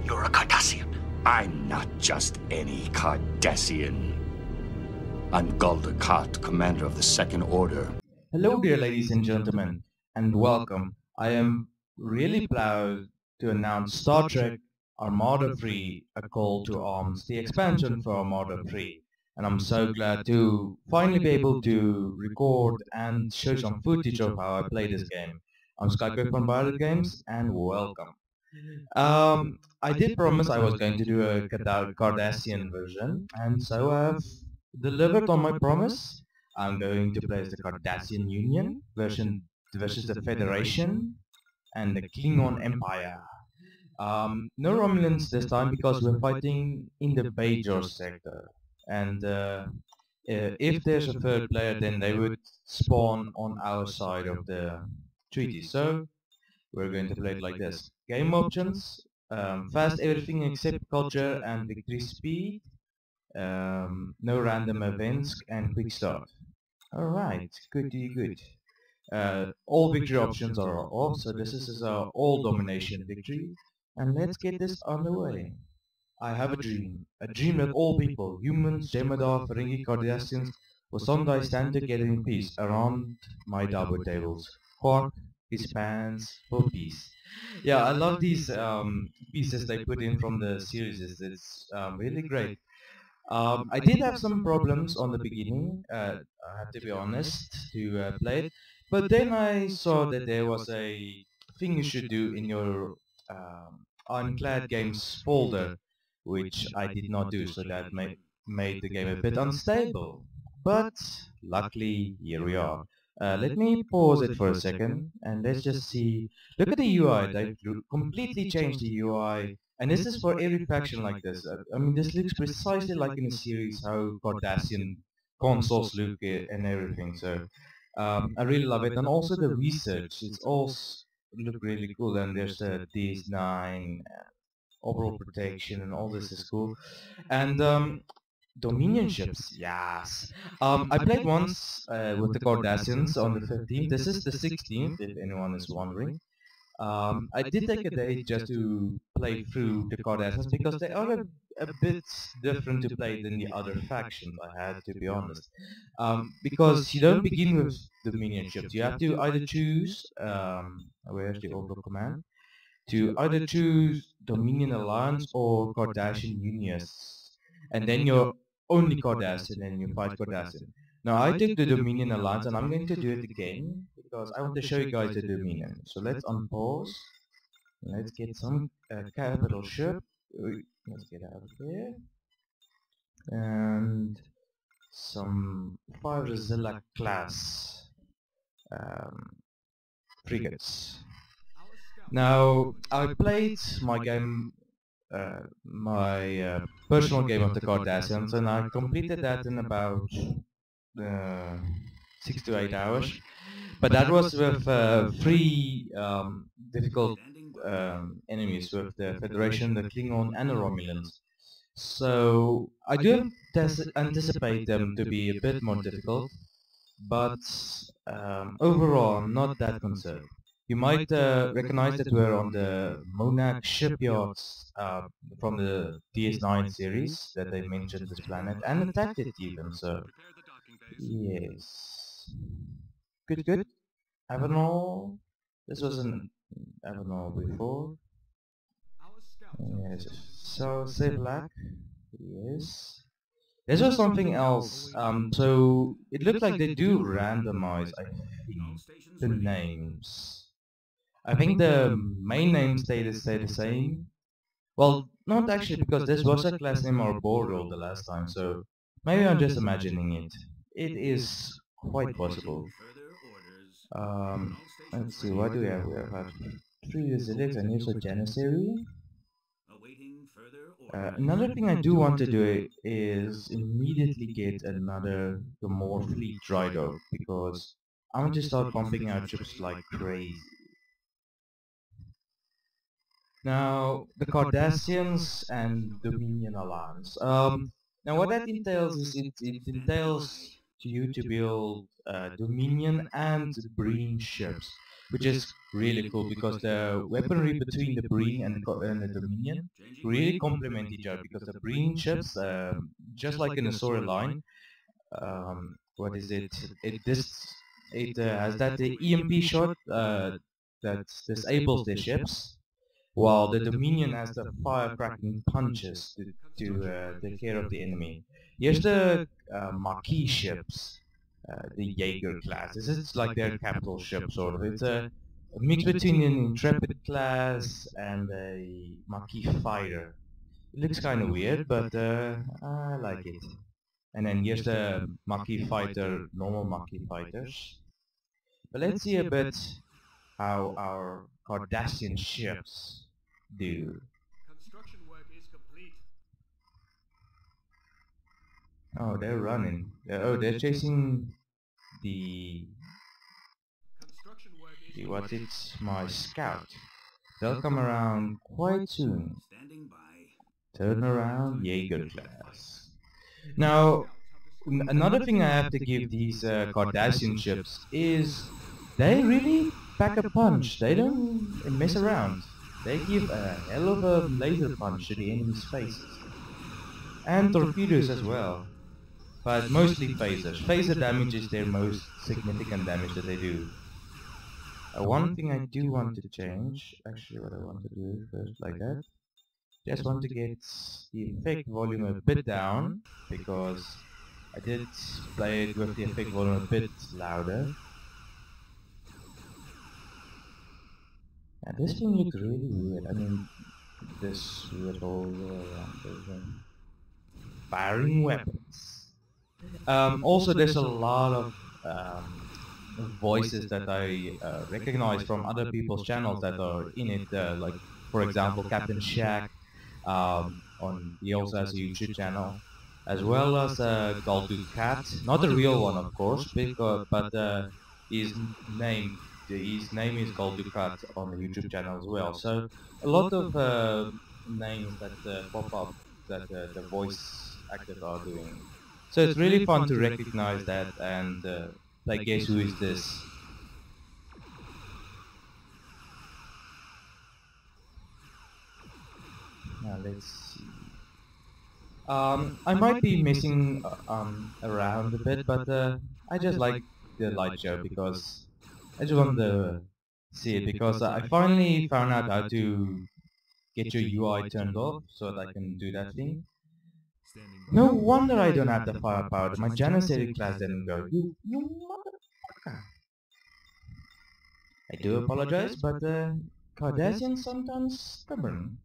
You're a Cardassian. I'm not just any Cardassian. I'm Gul Dukat, commander of the Second Order. Hello dear ladies and gentlemen, and welcome. I am really proud to announce Star Trek Armada 3, A Call to Arms, the expansion for Armada 3. And I'm so glad to finally be able to record and show some footage of how I play this game. I'm Skype from Violet Games, and welcome. I did promise I was going to do a Cardassian version, and so I've delivered on my promise. I'm going to play as the Cardassian Union versus the Federation and the Klingon Empire. No Romulans this time because we're fighting in the Bajor sector, and if there's a third player, then they would spawn on our side of the treaty. So we're going to play it like this. Game options: fast everything except culture and victory speed. No random events and quick start. Alright, good. All victory options are off, so this is our all domination victory. And let's get this underway. I have a dream that all people, humans, Jem'Hadar, Ferengi, Cardassians, will someday stand together in peace around my Dabo tables. Quark, his pants, for peace. Yeah, I love these pieces they put in from the series. It's really great. I did have some problems on the beginning, I have to be honest, to play it, but then I saw that there was a thing you should do in your Unclad Games folder, which I did not do, so that made the game a bit unstable. But luckily, here we are. Let me pause it for a second, and let's just see. Look at the UI, they've completely changed the UI. And this is for every faction like this. I mean, this looks precisely like in the series how Cardassian consoles look and everything. So I really love it. And also the research, it's all look really cool. And there's the DS9, overall protection, and all this is cool. And Dominion ships, yes. I played once with the Cardassians on the 15th. This is the 16th, if anyone is wondering. I did take a day just to play through the Cardassians because they are a bit different to play than the other factions, I had to be honest. Because you don't begin with Dominion ships, you have to either choose, where's the overall command? To either choose Dominion Alliance or Cardassian Union. And then you're only Cardassian and you fight Cardassian. Now I took the Dominion Alliance and I'm going to do it again because I want to show you guys the Dominion. So let's unpause. Let's get some capital ship. Let's get out of here. And some Firazilla class frigates. Now I played my game, my personal game of the Cardassians, and I completed that in about 6 to 8 hours, but that was with 3 difficult enemies, with the Federation, the Klingon and the Romulans. So I do anticipate them to be a bit more difficult, but overall I'm not that concerned. You might recognize that we're on the Monarch shipyards from the DS9 series that they mentioned this planet and attacked it even, so yes. Good. Avenol. This was an Avenol before. Yes. So say black. Yes. This was something else. So it looks like they do randomize, I think, the names. I think the main names stay the same. Well, not actually, because this was a class name Arboreal the last time, so maybe I'm just imagining it. It is quite possible. Let's see, what do we have? We have 3 Resilics and here's a Janissary. Another thing I do want to do is immediately get another more fleet dry dock, because I want to start pumping out ships like crazy. Now, the Cardassians and Dominion Alliance. Now what that entails is it entails to you to build Dominion and Breen ships. which is really cool because the weaponry between the Breen and the Dominion really complement each other, because the Breen ships, just like in the storyline, what is it? It has that the EMP shot that disables their ships, while the Dominion has the fire-cracking punches to take care of the enemy. Here's the Marquis ships, the Jaeger class. This is like their capital ship, sort of. It's a mix between an Intrepid class and a Marquis fighter. It looks kind of weird, but I like it. And then here's the Marquis fighter, normal Marquis fighters. But let's see a bit how our Cardassian ships do. Construction work is complete. Oh, they're running. Oh, they're chasing the Construction work is what's it? My scout. They'll come around quite soon. standing by. Turn around, Jaeger class. Now, another thing I have to give these Cardassian ships is they really pack a punch. They don't mess around. They give a hell of a laser punch to the enemy's faces. And torpedoes as well. But mostly phasers. Phaser damage is their most significant damage that they do. One thing I do want to change, actually what I want to do first like that, just want to get the effect volume a bit down, because I did play it with the effect volume a bit louder. Yeah, this thing looks really weird. I mean, this weird whole firing weapons. Also, there's a lot of voices that I recognize from other people's channels that are in it, like for example Captain Shaq, he also has a YouTube channel, as well as Gul Dukat, not the real one of course, but his name is Gul Dukat on the YouTube channel as well. So a lot of names that pop up that the voice actors are doing. So it's really fun to recognize that and like, guess who is this? Now let's see. I might be messing around a bit, but I just like the light show because I just want to see it, because I finally found out how to get your UI turned off so that I can do that thing. No wonder I don't have the firepower. My Janissary class didn't go. You motherfucker. I do apologize, but Cardassians sometimes stubborn,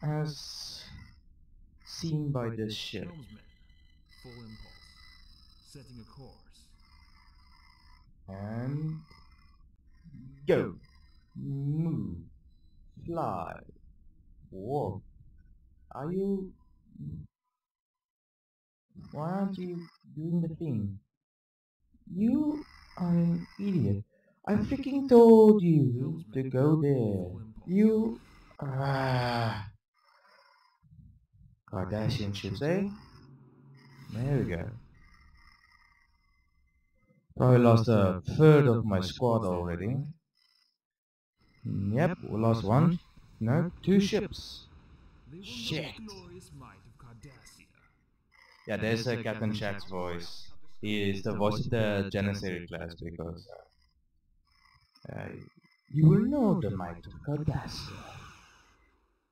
as seen by this ship. Helmsman, full impulse, setting a course. And go, move, fly, walk. Are you? Why aren't you doing the thing? You are an idiot. I freaking told you to go there. You... Cardassian ships, eh? There we go. Probably lost a third of my squad already. Yep, we lost one. No, two ships. Shit. Yeah, there's Captain Shaq's voice. He is the voice of the Janissary class, because you will know the might of Cardassia.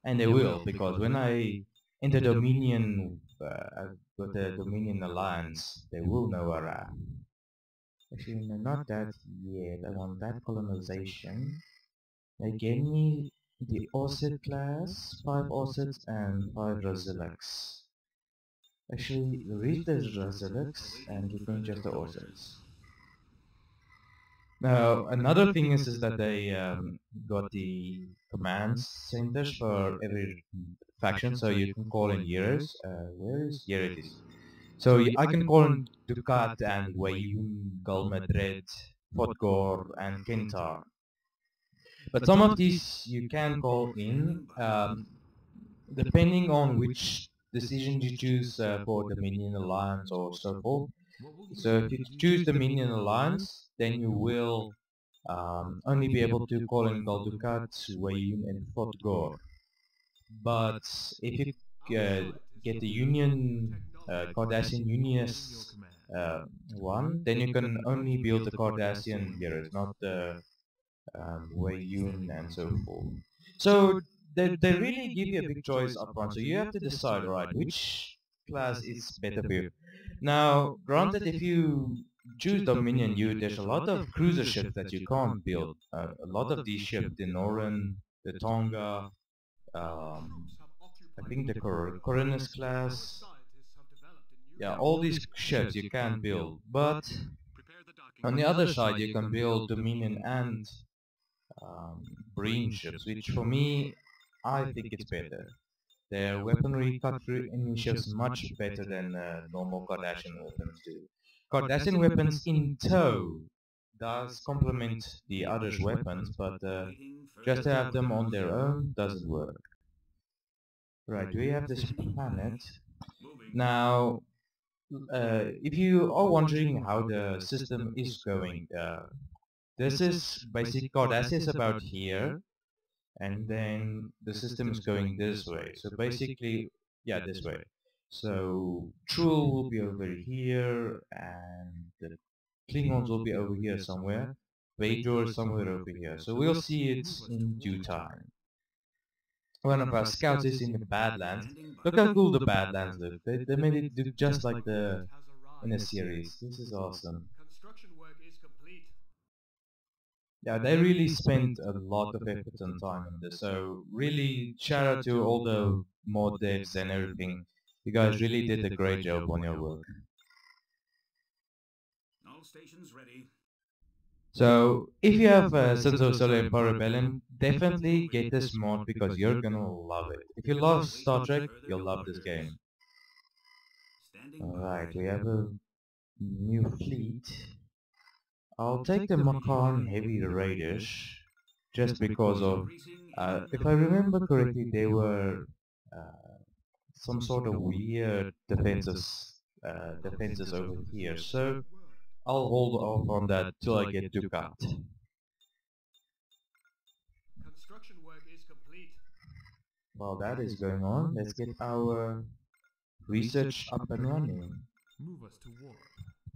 And they will, because when I enter Dominion with the Dominion Alliance, they will know where I am. Actually, no, not that yet. I want that colonization. They gave me the Osset class, 5 Ossets and 5 Razilics. Actually, read the Razilics and give me just the Ossets. Now, another thing is that they got the command centers for every faction, so you can call in heroes. Where is here it is? So I can call in Dukat and Wayun, Gul Madrid, Fotgor and Kentar. But some of these you can call in, depending on which decision you choose for Dominion Alliance or so forth. So if you choose Dominion Alliance, then you will only be able to call in Gul Dukat, Wayun and Fotgor. But if you get the Union, Cardassian Unionist one, then you can only build the Cardassian heroes, not the Wayun and so forth. So they really give you a big choice up front, so you have to decide, right, which class is better for you. Now, granted, if you choose Dominion, there's a lot of cruiser ships that you can't build. A lot of these ships, the Norin, the Tonga, I think the Corinus class, yeah, all these ships you can build. But on the other side, you can build Dominion and Breen ships, which for me, I think it's better. Their weaponry cut through enemy ships much better than normal Cardassian weapons do. Cardassian weapons in tow does complement the others' weapons, but just to have them on their own doesn't work. Right, we have this planet. Now, if you are wondering how the system is going, this is basically Cardassia is about here, and then the system is going this way. So basically, yeah, this way. So Trul will be over here, and the Klingons will be over here somewhere. Vador is somewhere over here. So we'll see it in due time. One of our scouts is in the Badlands. Look how cool the Badlands look. They made it look just like in a series. This is awesome. Yeah, they really spent a lot of effort and time on this. So really shout out to all the mod devs and everything. You guys really did a great job on your work. All stations ready. So if you have Sons of Solar Empire Rebellion, definitely get this mod because you're gonna love it. If you love Star Trek, you'll love this game. Alright, we have a new fleet. I'll take the Makarn Heavy Raiders just because of, if I remember correctly, they were some sort of weird defenses over here. So I'll hold off on that till I get Dukat. Construction work is complete. While that is going on, let's get our research up and running. Move us to war.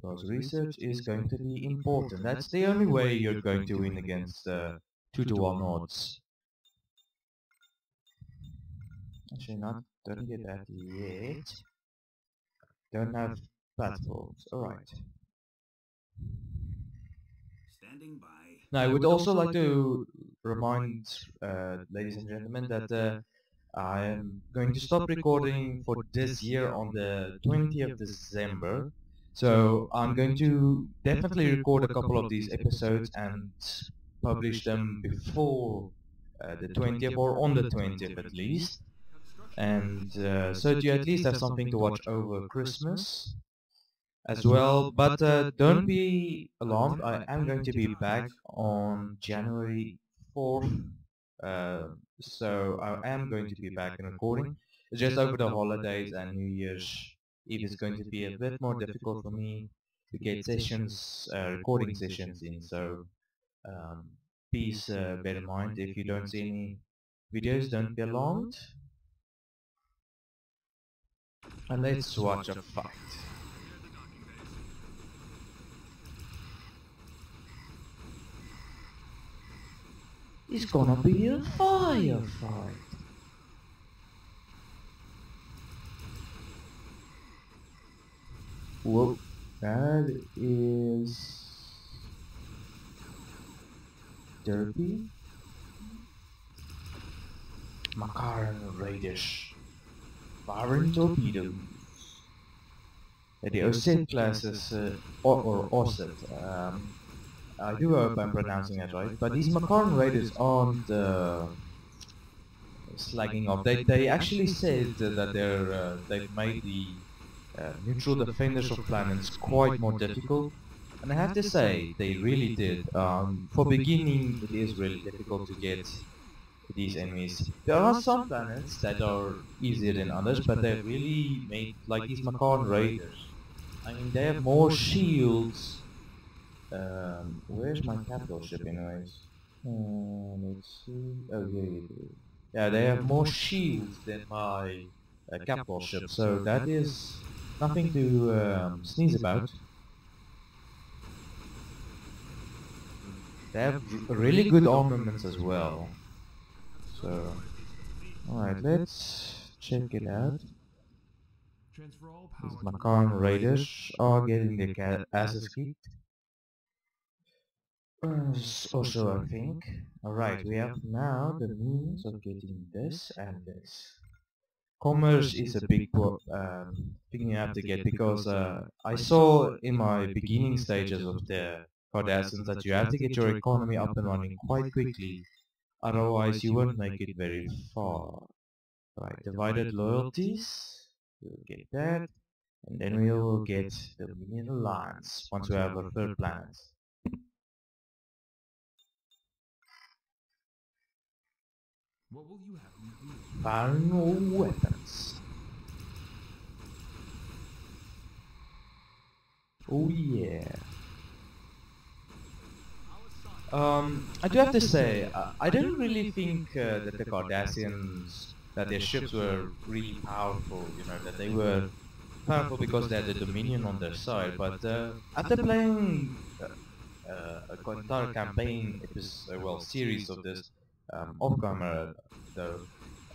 Because research is going to be important. That's the only way you're going to win against 2-to-1 odds. Actually don't get that yet. Don't have platforms. Alright. Standing by. Now I would also like to remind ladies and gentlemen that I am going to stop recording for this year on the 20th of December. So I'm going to definitely record a couple of these episodes and publish them before the 20th or on the 20th at least. And so you at least have something to watch over Christmas as well. But don't be alarmed, I am going to be back on January 4th. So I am going to be back in recording. It's just over the holidays and New Year's Eve is going to be a bit more difficult for me to get sessions, recording sessions in. So please bear in mind, if you don't see any videos, don't be alarmed. And let's watch a fight. It's gonna be a firefight. Whoa, that is derpy. Makarn Raiders. Firing torpedoes. The Osset class is, or Osset. I do hope I'm pronouncing it right, but these Makarn Raiders aren't slagging off. They actually said that they've made the neutral defenders of planets quite more difficult, and I have to say they really did. For beginning, it is really difficult to get these enemies. There are some planets that are easier than others, but they really made, like these Makarn Raiders. I mean, they have more shields Where's my capital ship anyways? Let's see. Oh, yeah, they have more shields than my capital ship, so that is nothing to sneeze about. They have really good armaments as well. So, alright, let's check it out. These Macaron Raiders are getting their asses kicked. Also, I think. Alright, we have now the means of getting this and this. Commerce is a big thing you have to get, because I saw in my beginning stages of the Cardassians that you have to get your economy up and running quite quickly, otherwise you won't make it very far. Right, divided loyalties, we'll get that, and then we will get the Dominion Alliance once we have our third planet. What will you have me do? Final weapons. Oh yeah. I do have to say, I didn't really think that the Cardassians, that their ships were really powerful, you know, that they were powerful because they had the Dominion on their side, but after playing an entire campaign, well, series of this off-camera though,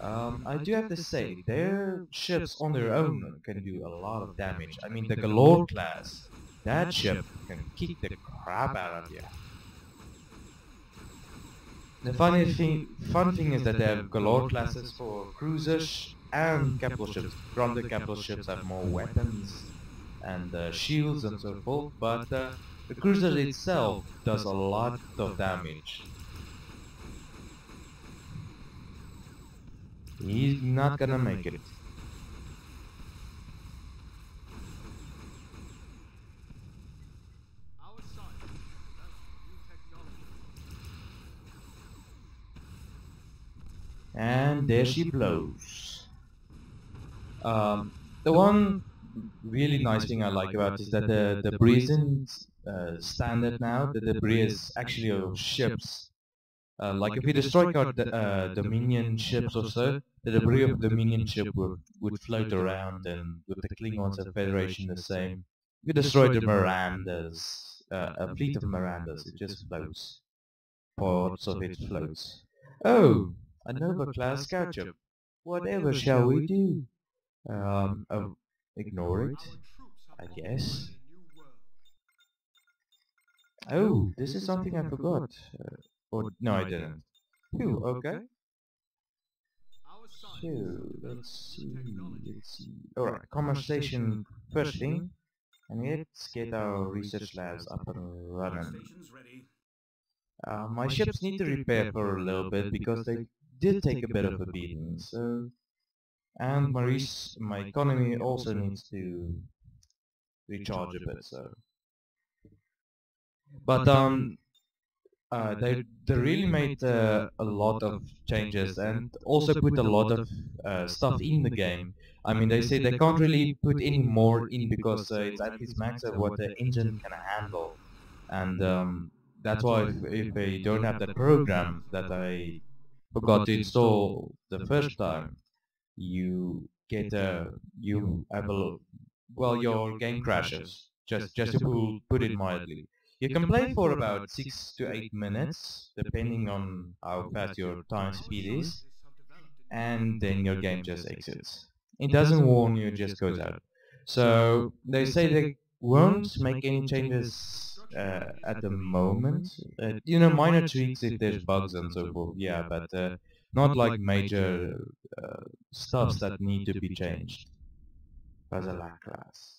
I do have to say, their ships on their own can do a lot of damage. I mean, the Galore class, that ship can kick the crap out of you. The fun thing is that they have Galore classes for cruisers and capital ships. Granted, capital ships have more weapons and shields and so forth, but the cruiser itself does a lot of damage. He's not gonna make it. And there she blows. The one really nice thing I like about it is that the debris isn't standard now. The debris is actually of ships. Like if we destroy our Dominion ships or so, the debris of Dominion ship would float around, and with the Klingons and Federation the same. If we destroy the Mirandas, a fleet of Mirandas, it just floats. Parts of it floats. Oh, a Nova class scout ship. Whatever shall we do? Ignore it, I guess. Oh, this is something I forgot. Or no, I didn't. Phew, okay. So, let's see. Alright, conversation first thing. And let's get our research labs up and running. My ships need to repair for a little bit because they did take a bit of a beating, so... And my economy also needs to recharge a bit, so... But they really made a lot of changes and also put a lot of stuff in the game. I mean, they say they can't really put any more in because it's at its max of what the engine can handle. And that's why if they don't have that program that I forgot to install the first time, you get well, your game crashes. Just to put it mildly. You can play for about 6 to 8 minutes, depending on how fast your time speed is, and then your game just exits. It doesn't warn you, it just goes out. So they say they won't make any changes at the moment. You know, minor tweaks if there's bugs and so forth, yeah, but not like major stuffs that need to be changed. Puzzle class.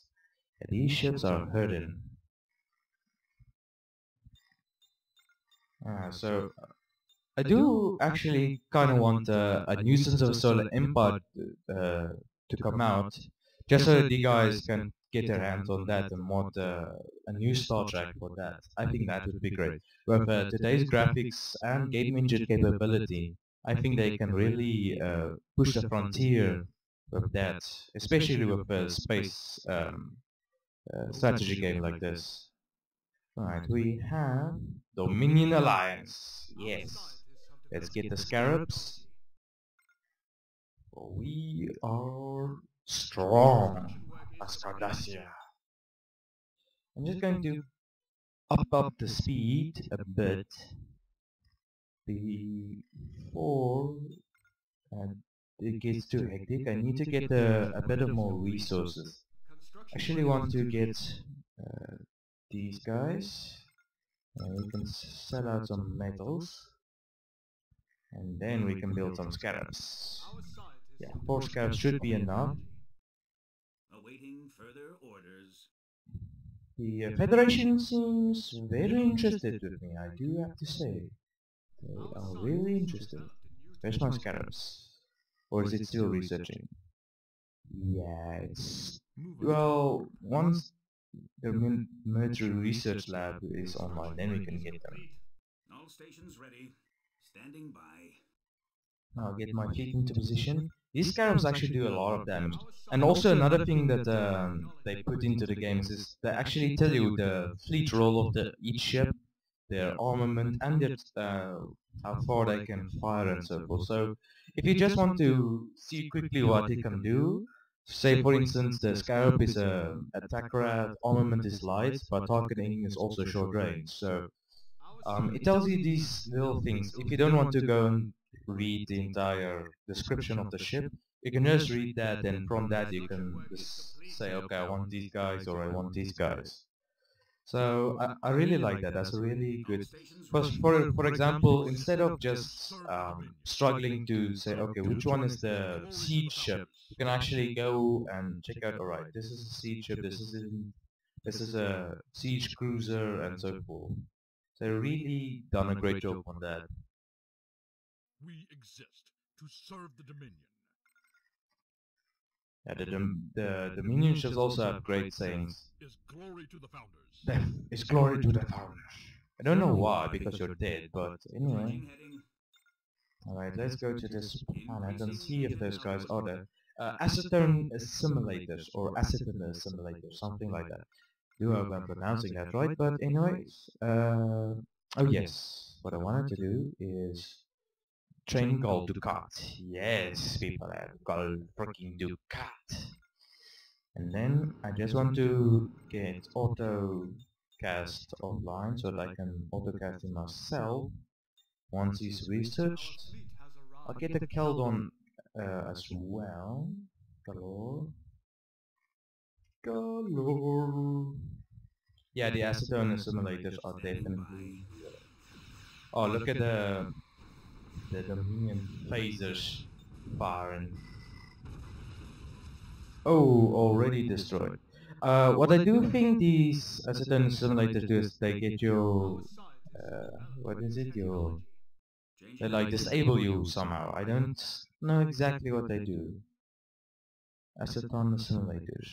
These ships are hurting. So I do actually kind of want a Nuisance of Solar Empire to come out, just so that you guys can get their hands on that and mod a new Star Trek for that. I think that would be great. With today's graphics and game engine capability, I think they can really push the frontier with that, especially with a space strategy game like this. Alright, we have Dominion Alliance. Yes. Let's get the scarabs. We are strong as Cardassia. I'm just going to up the speed a bit before it gets too hectic. I need to get a bit of more resources. I actually want to get these guys. We can sell out some metals, and then we can build some scarabs. Yeah, 4 scarabs should be enough. Awaiting further orders. The Federation seems very interested with me, I do have to say. They are really interested. Where's my scarabs? Or is it still researching? Yeah, it's... Well, once the military research lab is online, then we can get them. All stations ready. Standing by. I'll get my feet into position. These scarabs actually do a lot of damage. And also another thing that they put into the games is they actually tell you the fleet role of each ship, their armament, and how far they can fire and so forth. So if you just want to see quickly what they can do, say for instance the scarab is a attacker at armament is light, but targeting is also short range. So it tells you these little things. If you don't want to go and read the entire description of the ship, you can just read that, and from that you can just say, okay, I want these guys or I want these guys. So I really like that. That's a really good. Because for example, instead of just struggling to say, okay, which one is the siege ship, you can actually go and check out. All right, this is a siege ship. This is a siege cruiser, and so forth. So they've really done a great job on that. We exist to serve the Dominion. Yeah, the Dominion ships also have great sayings. Is glory to the founders. Death is glory to the founders. I don't know why, because you're dead, but anyway. Alright, let's go to this planet and see if those guys are there. Acetone simulators, or acetone simulators, something like that. Do hope I'm pronouncing that right, but anyways. Oh yes, what I wanted to do is train Gul Dukat. Yes, people have Gul freaking Dukat. And then I just want to get auto cast offline so that I can auto cast him myself. Once he's researched, I'll get a Keldon as well. Galore. Yeah, the acetone simulators are definitely. Oh, look at the Dominion phasers firing. Oh, already destroyed. What I do think these acetone simulators do is they get you, what is it, they like disable you somehow. I don't know exactly what they do. Acetone simulators.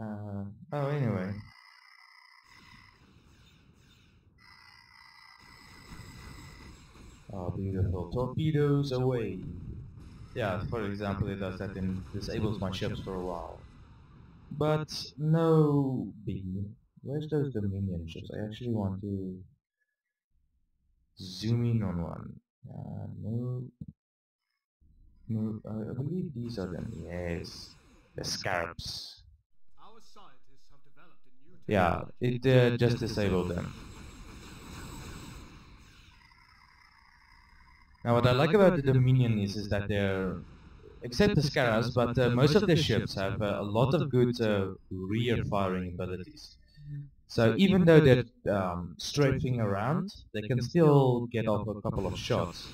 Oh, anyway. Oh, beautiful. Torpedoes away. Yeah, for example, it does that and disables my ships for a while. But no big. Where's those Dominion ships? I actually want to zoom in on one. No, I believe these are them. Yes, the scarabs. Yeah, it just disabled them. Now what I like about the Dominion is that they're, except the Scarabs, but most of their ships have a lot of good rear firing abilities. So even though they're strafing around, they can still get off a couple of shots,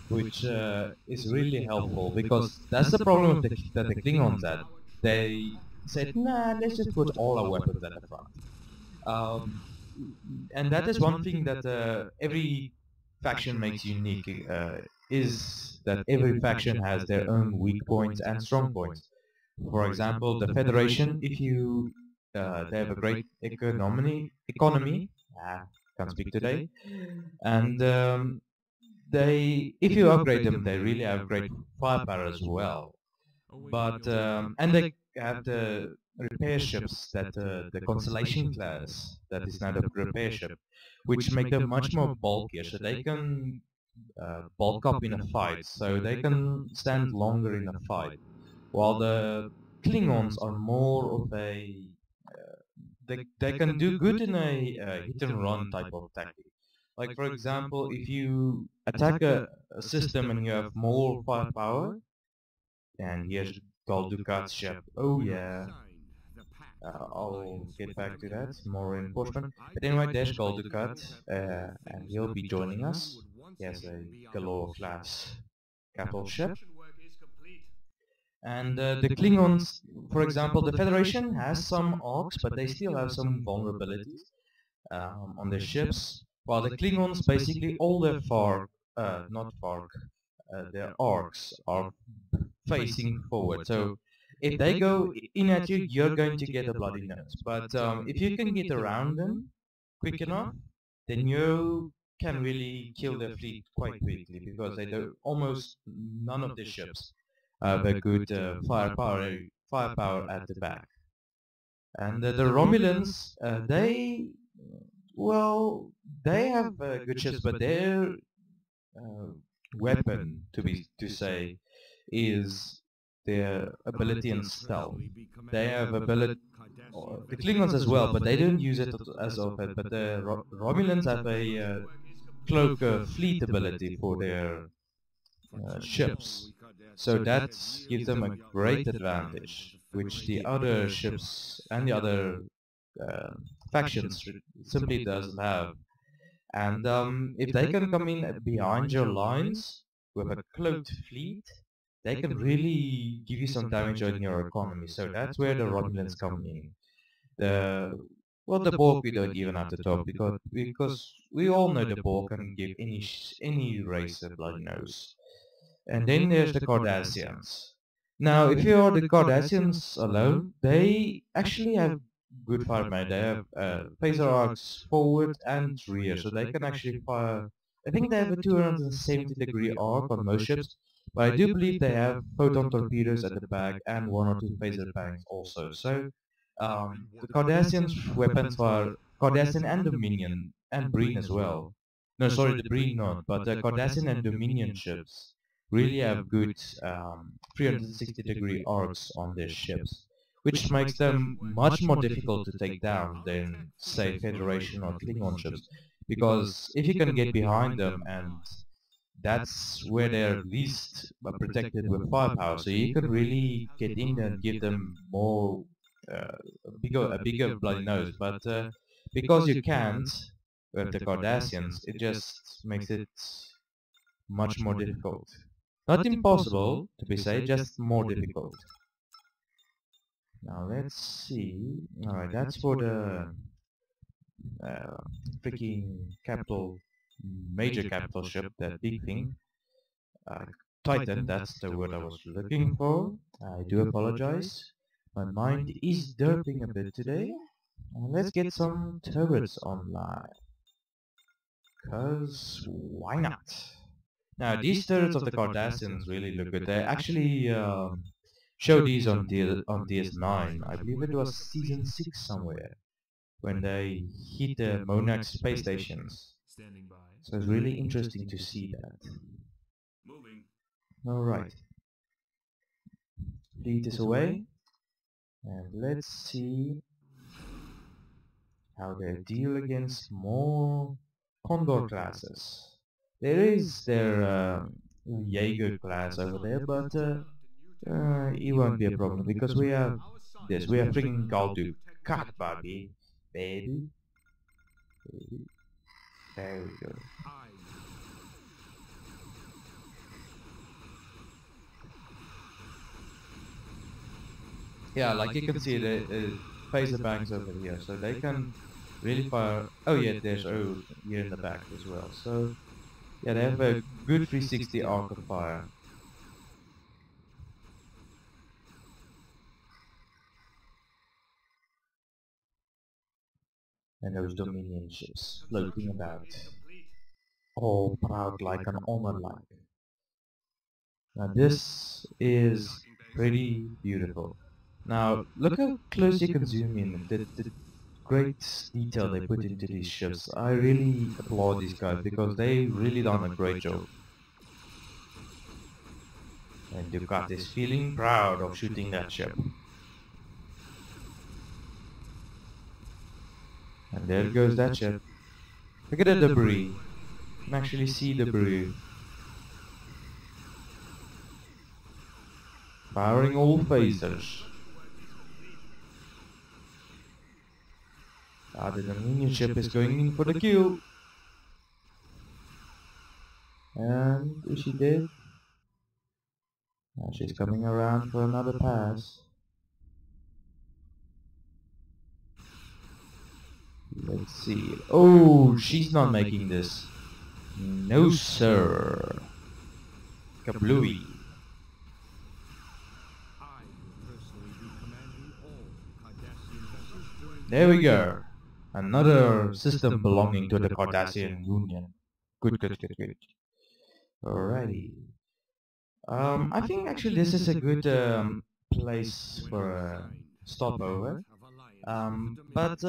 which is really helpful, because that's the problem that the Klingons had. They said, nah, let's just put all our weapons at the front. And that is one thing that every faction makes unique, is that every faction has their own weak points and strong points. For example, the Federation, if you they have a great economy, can't speak today, and if you upgrade them, they really have great firepower as well. But and they have the repair ships that the Constellation class that is now the repair ship, which make them much more bulkier, so they can bulk up in a fight, so they can stand longer in a fight. While the Klingons are more of a they can do good in a hit and run type of tactic. Like for example, if you attack a system and you have more firepower, and here's Gul Dukat's ship. Oh yeah, I'll get back to that, more reinforcement. But anyway, there's Gul Dukat, and he'll be joining us. He has a Galore class capital ship. And the Klingons, for example, the Federation has some arcs, but they still have some vulnerabilities on their ships. While the Klingons, basically all their their arcs are facing forward. So if they go in at you, you're going to get a bloody nose. But if you can get around them quick enough, then you can really kill their fleet quite quickly, because they do almost none of the ships have a good firepower at the back. And the Romulans, they have good ships, but their weapon, to say, is their ability in stealth. They have ability, the Klingons as well, but they don't use it as often. But the Romulans have a cloak fleet ability for their ships, so that gives them a great advantage, which the other ships and the other factions simply doesn't have. And if they can come in behind your lines with a cloaked fleet, they can really give you some damage on your economy. So that's where the Romulans come in. The Borg we don't even have to talk, because we all know the Borg can give any race a bloody nose. And then there's the Cardassians. Now, if you are the Cardassians alone, they actually have good firepower. They have phaser arcs forward and rear, so they can actually fire. I think they have a 270-degree arc on most ships, but I do believe they have photon torpedoes at the back and 1 or 2 phaser banks also. So the Cardassians' weapons fire, Cardassian and Dominion, and Breen as well. No, sorry, the Breen not, but the Cardassian and Dominion ships really have good 360-degree arcs on their ships, which makes them much more difficult to take down than, say, Federation or Klingon ships, because if you can get behind them, and that's where they're least protected with firepower, so you can really get in there and give them more a bigger bloody nose. But because you can't with the Cardassians, it just makes it much more difficult. Not impossible, to be said, just more difficult. Now let's see. Alright, that's for the freaking major capital ship, that big thing. Titan, that's the word I was looking for. I do apologize. My mind is derping a bit today. Let's get some turrets online. Cause why not? Now these turrets of the Cardassians really look good. They actually show these on DS9. I believe it was season 6 somewhere, when they hit the Monarch space stations. So it's really interesting to see that. Alright. Fleet is away. And let's see how they deal against more Condor classes. There is their Jaeger class over there, but it won't be a problem, because we have this. We have freaking Gul Dukat, baby. There we go. Yeah, like you can see the phaser banks over here, so they can really fire. Oh yeah, there's here in the back as well. So yeah, they have a good 360 arc of fire. And those Dominion ships floating about, all proud like an honor light. Now this is pretty beautiful. Now, look how close you can zoom in. The great detail they put into these ships. I really applaud these guys because they really done a great job. And Dukat is feeling proud of shooting that ship. And there goes that ship. Look at the debris. You can actually see debris. Firing all phasers. The Union ship is going in for the kill. And is she dead? Now she's coming around for another pass. Let's see. Oh, she's not making this. No, sir. Kablooey. There we go. Another system belonging to the Cardassian Union. Good. Alrighty. I think actually this is a good place for a stopover. But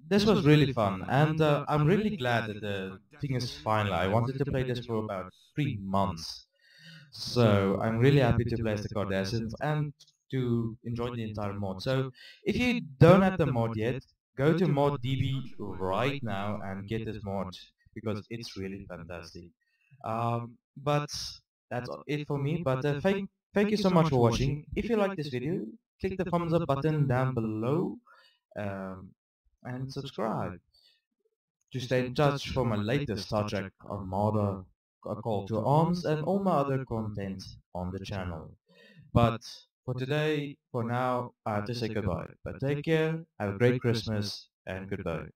this was really fun, and I'm really glad that the thing is final. I wanted to play this for about 3 months, so I'm really happy to play as the Cardassians and to enjoy the entire mod. So if you don't have the mod yet, go to MODDB right now and get this mod because it's really fantastic. But that's it for me. But thank you so much for watching. If you like this video, click the thumbs up button down below. And subscribe to stay in touch for my latest Star Trek Armada, A Call to Arms, and all my other content on the channel. But for today, for now, I have to say goodbye. But take care, have a great Christmas, and goodbye.